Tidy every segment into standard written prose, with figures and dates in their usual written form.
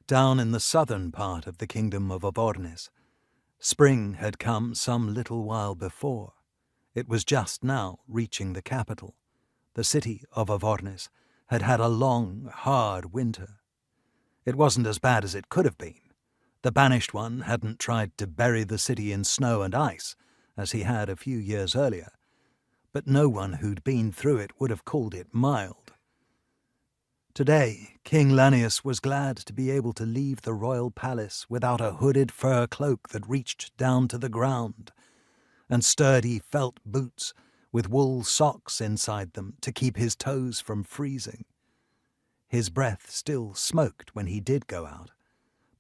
down in the southern part of the kingdom of Avornis. Spring had come some little while before. It was just now reaching the capital. The city of Avornis had had a long, hard winter. It wasn't as bad as it could have been. The Banished One hadn't tried to bury the city in snow and ice, as he had a few years earlier, but no one who'd been through it would have called it mild. Today, King Lanius was glad to be able to leave the royal palace without a hooded fur cloak that reached down to the ground, and sturdy felt boots with wool socks inside them to keep his toes from freezing. His breath still smoked when he did go out,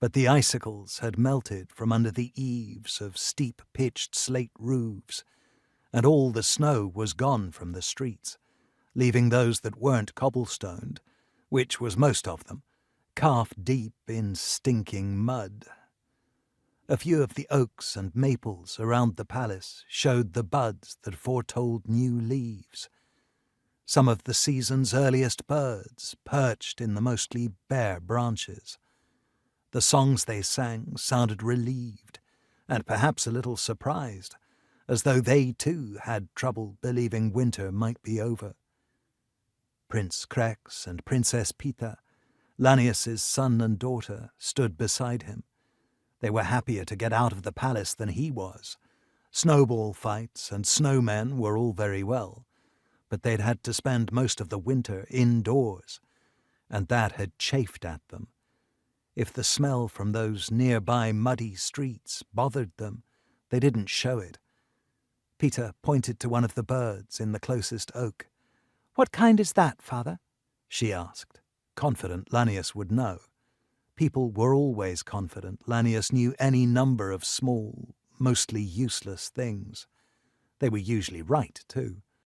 but the icicles had melted from under the eaves of steep-pitched slate roofs, and all the snow was gone from the streets, leaving those that weren't cobblestoned, which was most of them, calf-deep in stinking mud. A few of the oaks and maples around the palace showed the buds that foretold new leaves. Some of the season's earliest birds perched in the mostly bare branches. The songs they sang sounded relieved, and perhaps a little surprised, as though they too had trouble believing winter might be over. Prince Krex and Princess Pita, Lanius's son and daughter, stood beside him. They were happier to get out of the palace than he was. Snowball fights and snowmen were all very well, but they'd had to spend most of the winter indoors, and that had chafed at them. If the smell from those nearby muddy streets bothered them, they didn't show it. Peter pointed to one of the birds in the closest oak. "What kind is that, father?" she asked, confident Lanius would know. People were always confident Lanius knew any number of small, mostly useless things. They were usually right, too.